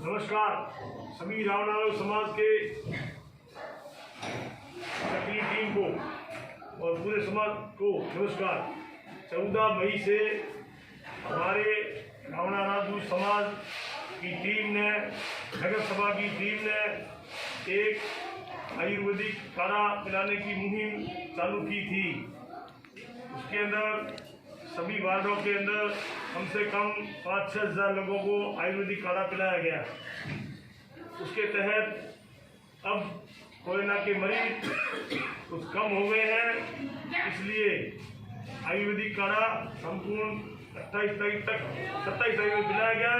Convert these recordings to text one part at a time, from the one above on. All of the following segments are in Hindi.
नमस्कार सभी रावणाराव समाज के सक्रिय टीम को और पूरे समाज को नमस्कार। 14 मई से हमारे रावणाराव समाज की टीम ने, नगर सभा की टीम ने एक आयुर्वेदिक काढ़ा पिलाने की मुहिम चालू की थी। उसके अंदर सभी वार्डों के अंदर कम से कम 5-6 हज़ार लोगों को आयुर्वेदिक काढ़ा पिलाया गया। उसके तहत अब कोरोना के मरीज कुछ कम हो गए हैं, इसलिए आयुर्वेदिक काढ़ा संपूर्ण 27 तारीख में पिलाया गया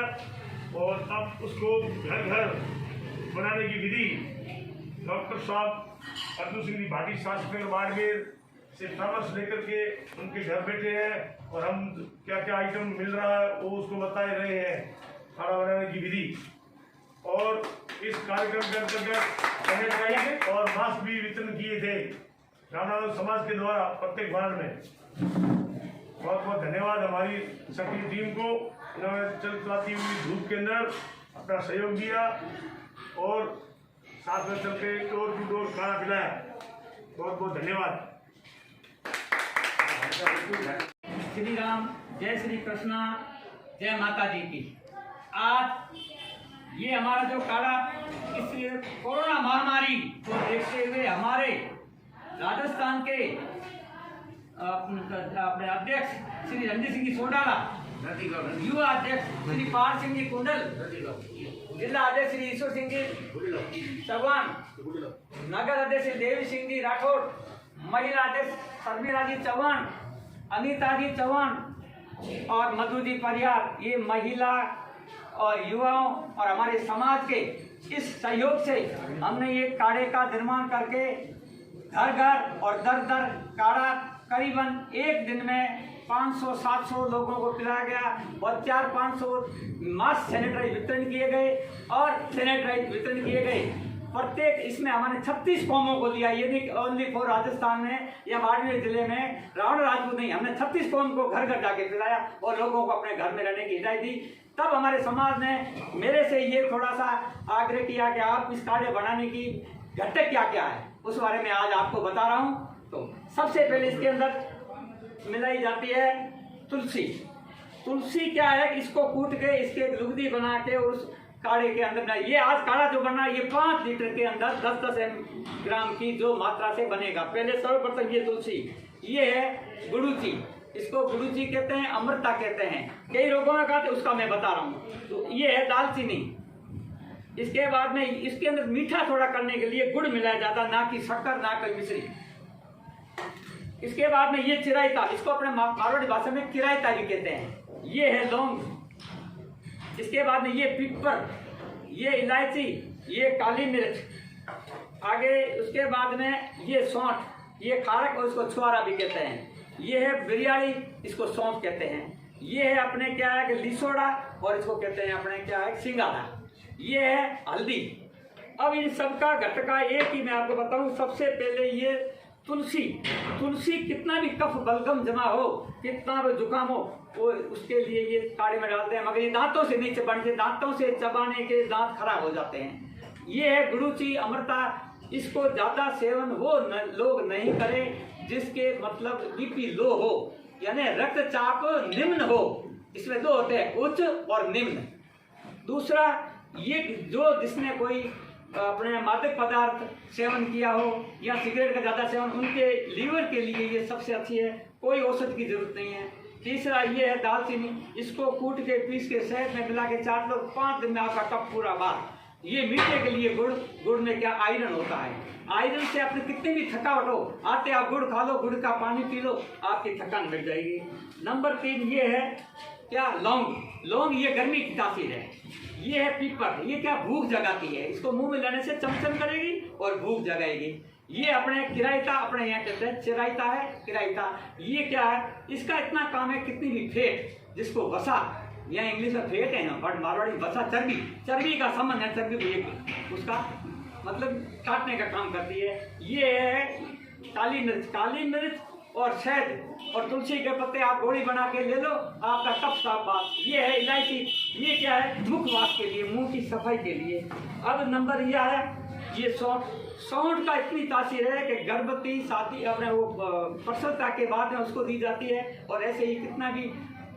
और अब उसको घर घर बनाने की विधि डॉक्टर साहब अर्जुन सिंह भाटी शासक बाड़मेर से परामर्श लेकर के उनके घर बैठे हैं और हम क्या क्या आइटम मिल रहा है वो उसको बता रहे हैं, खाना बनाने की विधि। और इस कार्यक्रम के अंतर्गत सैनिटाइजर और मास्क भी वितरण किए थे रावणाराव समाज के द्वारा प्रत्येक वार्ड में। बहुत बहुत धन्यवाद हमारी सक्रिय टीम को, इन्होंने चलती हुई धूप के अंदर अपना सहयोग दिया और साथ में चल के डोर टू डोर खाना पिलाया। बहुत बहुत धन्यवाद। श्री राम, जय श्री कृष्णा, जय माता जी की। आज ये हमारा जो काढ़ा इस कोरोना महामारी को देखते हुए हमारे राजस्थान के अपने अध्यक्ष श्री रणजीत सिंह जी सोडाला, युवा अध्यक्ष श्री पाल सिंह जी कुंडल, जिला अध्यक्ष श्री ईश्वर सिंह जी चौहान, नगर अध्यक्ष श्री देवी सिंह जी राठौड़, महिला अध्यक्ष शर्मिला जी चौहान, अनीता जी चौहान और मधु जी परिहार, ये महिला और युवाओं और हमारे समाज के इस सहयोग से हमने ये काढ़े का निर्माण करके घर घर और दर दर काढ़ा करीबन एक दिन में 500-700 लोगों को पिलाया गया और 400-500 मास्क सैनिटाइज वितरण किए गए और सैनिटाइज वितरण किए गए। प्रत्येक इसमें हमारे 36 फॉर्मों को दिया, ये नहीं ओनली फॉर राजस्थान में या बाड़मेर जिले में रावण राजपूत नहीं, हमने 36 फॉर्म को घर घर जाके पिलाया और लोगों को अपने घर में रहने की हिदायत दी। तब हमारे समाज ने मेरे से ये थोड़ा सा आग्रह किया कि आप इस काढ़े बनाने की घटक क्या क्या है उस बारे में आज आपको बता रहा हूँ। तो सबसे पहले इसके अंदर मिलाई जाती है तुलसी। तुलसी क्या है, इसको कूट के इसके लुगदी बना के और उस काढ़े के अंदर, ये आज काढ़ा जो बना है ये 5 लीटर के अंदर 10-10 ग्राम की जो मात्रा से बनेगा। पहले सर्वप्रथम ये तुलसी, ये है गुड़ूची, इसको गुड़ूची कहते हैं, अमृता कहते हैं, कई रोगों में कहते हैं, उसका मैं बता रहा हूँ। तो ये है दालचीनी। इसके बाद में इसके अंदर मीठा थोड़ा करने के लिए गुड़ मिलाया जाता, ना कि शक्कर ना कि मिश्री। इसके बाद में ये चिरायता, इसको अपने मारवाड़ी भाषा में किरायता भी कहते हैं, ये है लौंग। इसके बाद में ये पिपर, ये इलायची, ये काली मिर्च, आगे उसके बाद में ये सौंठ, ये खारक और इसको छुआरा भी कहते हैं, ये है बिरयानी, इसको सौंफ कहते हैं, ये है अपने क्या है कि लिसोड़ा और इसको कहते हैं अपने क्या है सिंगारा, ये है हल्दी। अब इन सबका घटका एक ही मैं आपको बताऊं। सबसे पहले ये तुलसी, तुलसी कितना भी कफ बलगम जमा हो, कितना भी जुकाम हो, वो उसके लिए ये काढ़े में डालते हैं, मगर ये दांतों से नहीं चबाने, दांतों से चबाने के दांत खराब हो जाते हैं। ये है गुड़ूची, अमृता, इसको ज़्यादा सेवन वो लोग नहीं करें जिसके मतलब बीपी लो हो, यानी रक्तचाप निम्न हो। इसमें 2 होते हैं, उच्च और निम्न। दूसरा ये जो जिसने कोई अपने मादक पदार्थ सेवन किया हो या सिगरेट का ज़्यादा सेवन, उनके लीवर के लिए ये सबसे अच्छी है, कोई औषध की जरूरत नहीं है। तीसरा ये है दालचीनी, इसको कूट के पीस के शहद में मिला के चाट लो, 5 दिन में आपका कफ पूरा बार। ये मीठे के लिए गुड़, गुड़ में क्या आयरन होता है, आयरन से अपने कितनी भी थकावट हो, आते आप गुड़ खा लो, गुड़ का पानी पी लो, आपकी थकान मिट जाएगी। नंबर 3 ये है क्या लौंग, लौंग ये गर्मी की तासीर है। ये है पीपर, ये क्या भूख जगाती है, इसको मुंह में लेने से चमचम करेगी और भूख जगाएगी। ये अपने किरायता, अपने यहाँ कहते हैं चिरायता है, किरायता। ये क्या है, इसका इतना काम है, कितनी भी फेट जिसको वसा, यहाँ इंग्लिश में फेट है ना, बट मारवाड़ी वसा चर्बी, चर्बी का संबंध है, चर्बी को एक उसका मतलब काटने का काम करती है। ये है काली मिर्च, काली मिर्च और शहद और तुलसी के पत्ते आप गोली बना के ले लो, आपका कफ साफ बात। ये है इलायची, ये क्या है, मुखवास के लिए, मुंह की सफाई के लिए। अब नंबर यह है, ये सौंठ का इतनी तासीर है कि गर्भवती शादी अपने वो प्रसवता के बाद में उसको दी जाती है, और ऐसे ही कितना भी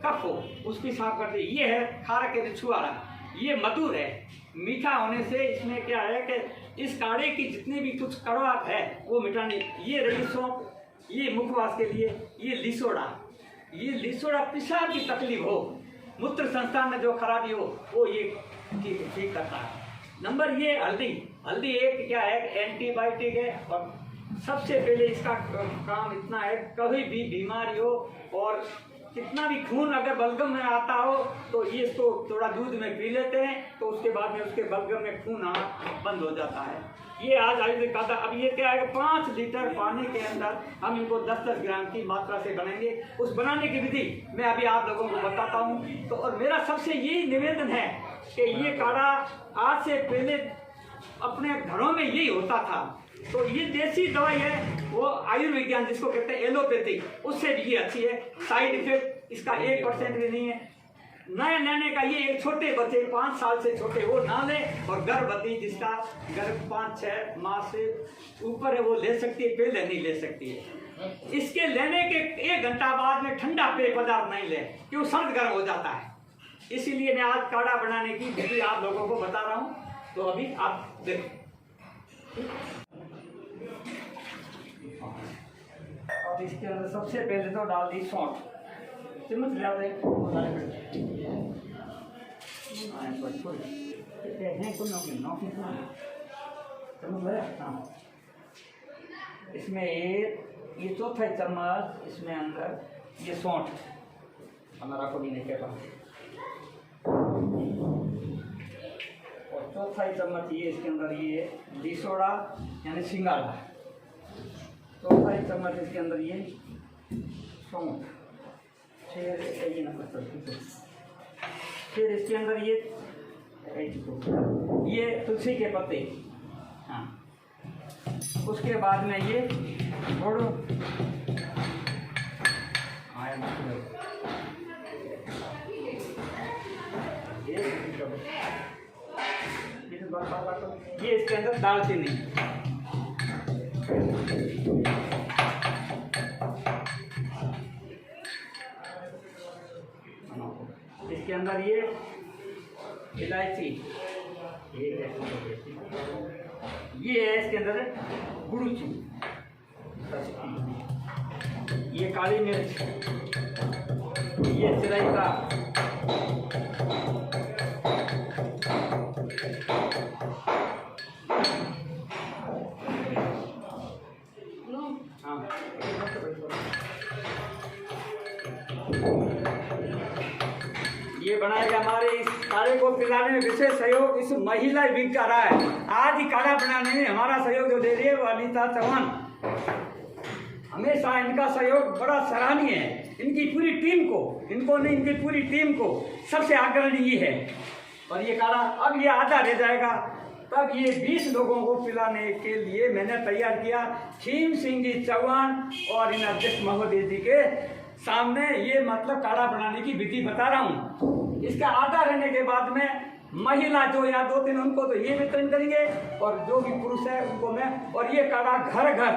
कफ हो उसकी साफ करती है। ये है खारा के छुआरा, ये मधुर है, मीठा होने से इसमें क्या है कि इस काढ़े की जितनी भी कुछ कड़वाहट है वो मिटाने। ये रही सौंफ, ये मुखवास के लिए। ये लिसोड़ा पेशाब की तकलीफ हो, मूत्र संस्थान में जो खराबी हो वो ये ठीक करता है। नंबर ये हल्दी एक क्या है, एंटीबायोटिक है, और सबसे पहले इसका काम इतना है, कभी भी बीमारी हो और कितना भी खून अगर बलगम में आता हो तो ये इसको थोड़ा दूध में पी लेते हैं, तो उसके बाद में उसके बलगम में खून आना बंद हो जाता है। ये आज आयुर्वेदिक काढ़ा। अब ये क्या है, 5 लीटर पानी के अंदर हम इनको 10-10 ग्राम की मात्रा से बनाएंगे। उस बनाने की विधि मैं अभी आप लोगों को बताता हूँ। तो और मेरा सबसे यही निवेदन है कि ये काढ़ा आज से पहले अपने घरों में यही होता था, तो ये देसी दवाई है, वो आयुर्विज्ञान जिसको कहते हैं एलोपैथी, उससे भी ये अच्छी है। साइड इफेक्ट इसका 1% भी नहीं है। नए लेने का ये एक छोटे बच्चे 5 साल से छोटे वो ना ले, और गर्भवती जिसका गर्भ 5-6 माह से ऊपर है वो ले सकती है, पहले नहीं ले सकती है। इसके लेने के 1 घंटा बाद में ठंडा पेय पदार्थ नहीं ले, क्यों, सर्द गर्म हो जाता है। इसीलिए मैं आज काढ़ा बनाने की विधि आप लोगों को बता रहा हूँ। तो अभी आप देखो, अब इसके अंदर सबसे पहले तो डाल दी सौंठ, चम्मच ले आओ, इसमें ये चौथा चम्मच इसमें अंदर ये सौंठ हमारा को भी नहीं कहता, और चौथा चम्मच ये इसके अंदर ये लिसोड़ा यानी सिंगाड़ा, चौथा चम्मच इसके अंदर ये सौंठ, फिर इसके अंदर ये तुलसी के पत्ते, हाँ, उसके बाद में ये गुड़, ये इसके अंदर दालचीनी, इसके अंदर ये इलायची, ये है इसके अंदर गुड़ची, ये काली मिर्च, ये चिरैता, ये बनाएगा। हमारे इस काढ़े को पिलाने में विशेष सहयोग इस महिला विंग का रहा है। आज ही काढ़ा बनाने में हमारा सहयोग जो दे रही है वो अनीता चौहान, हमेशा इनका सहयोग बड़ा सराहनीय है। इनकी पूरी टीम को, इनको नहीं इनकी पूरी टीम को सबसे अग्रणी ये है। और ये काढ़ा अब ये आधा रह जाएगा, तब ये 20 लोगों को पिलाने के लिए मैंने तैयार किया। खीम सिंह जी चौहान और इन अध्यक्ष महोदय जी के सामने ये मतलब काढ़ा बनाने की विधि बता रहा हूँ। इसका आधा रहने के बाद में महिला जो या 2-3 उनको तो ये वितरण करेंगे, और जो भी पुरुष है उनको मैं, और ये काढ़ा घर घर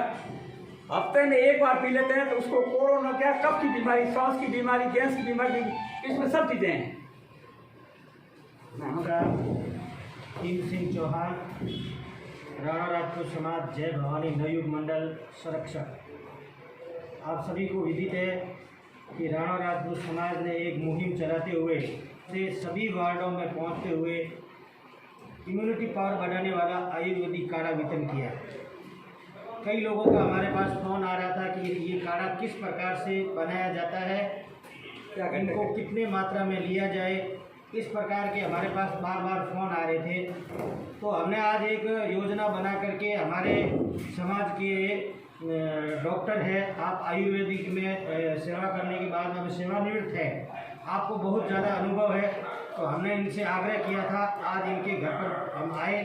हफ्ते में 1 बार पी लेते हैं तो उसको कोरोना क्या, कफ की बीमारी, सांस की बीमारी, गैस की बीमारी, इसमें सब चीजें हैं। खीम सिंह चौहान, राणा राजपूत समाज जय भवानी नवयुग मंडल संरक्षक। आप सभी को विदित है कि राणा राजपूत समाज ने एक मुहिम चलाते हुए से सभी वार्डों में पहुंचते हुए इम्यूनिटी पावर बढ़ाने वाला आयुर्वेदिक काढ़ा वितरण किया। कई लोगों का हमारे पास फ़ोन आ रहा था कि ये काढ़ा किस प्रकार से बनाया जाता है, इनको कितने मात्रा में लिया जाए, इस प्रकार के हमारे पास बार बार फ़ोन आ रहे थे। तो हमने आज एक योजना बना करके, हमारे समाज के डॉक्टर है, आप आयुर्वेदिक में सेवा करने के बाद हमें सेवानिवृत्त है, आपको बहुत ज़्यादा अनुभव है, तो हमने इनसे आग्रह किया था आज इनके घर पर हम आए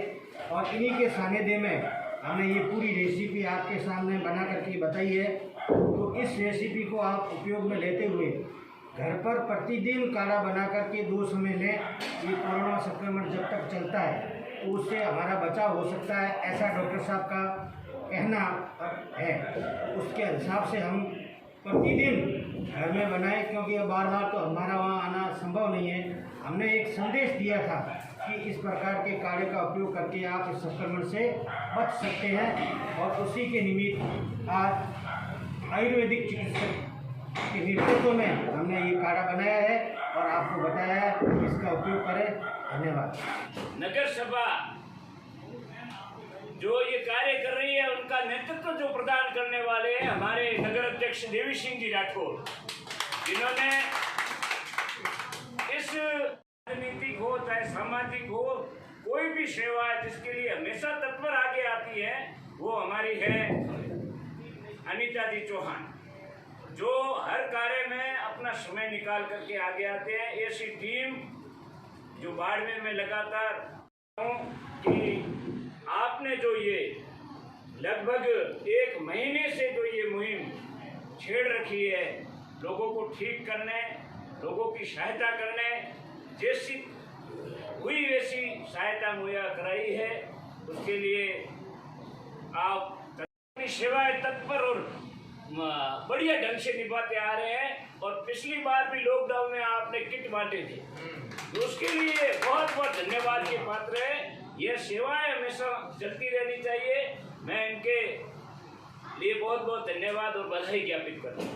और इन्हीं के सानिध्य में हमने ये पूरी रेसिपी आपके सामने बना करके बताई है। तो इस रेसिपी को आप उपयोग में लेते हुए घर पर प्रतिदिन काढ़ा बना करके 2 समय लें। ये कोरोना संक्रमण जब तक चलता है तो उससे हमारा बचाव हो सकता है, ऐसा डॉक्टर साहब का कहना है। उसके हिसाब से हम प्रतिदिन घर में बनाएं, क्योंकि अब बार बार तो हमारा वहाँ आना संभव नहीं है। हमने एक संदेश दिया था कि इस प्रकार के काढ़े का उपयोग करके आप इस संक्रमण से बच सकते हैं, और उसी के निमित्त आज आयुर्वेदिक चिकित्सक के नेतृत्व में हमने ये काढ़ा बनाया है और आपको बताया है, इसका उपयोग करें। धन्यवाद। नगर सभा जो ये कार्य कर रही है उनका नेतृत्व जो प्रदान करने वाले हैं हमारे नगर अध्यक्ष देवी सिंह जी राठौर, जिन्होंने इस राजनीतिक हो चाहे सामाजिक हो कोई भी सेवा है जिसके लिए हमेशा तत्पर आगे आती है, वो हमारी है अनीता जी चौहान, जो हर कार्य में अपना समय निकाल करके आगे आते हैं। ऐसी टीम जो बाड़मेर में लगातार कि आपने जो ये लगभग 1 महीने से जो ये मुहिम छेड़ रखी है, लोगों को ठीक करने, लोगों की सहायता करने, जैसी हुई वैसी सहायता मुहैया कराई है, उसके लिए आप अपनी सेवाएं तत्पर और बढ़िया ढंग से निभाते आ रहे हैं। और पिछली बार भी लॉकडाउन में आपने किट बांटे थे, तो उसके लिए बहुत बहुत धन्यवाद के पात्र है। यह सेवाएं हमेशा चलती रहनी चाहिए। मैं इनके लिए बहुत बहुत धन्यवाद और बधाई ज्ञापित करता हूँ।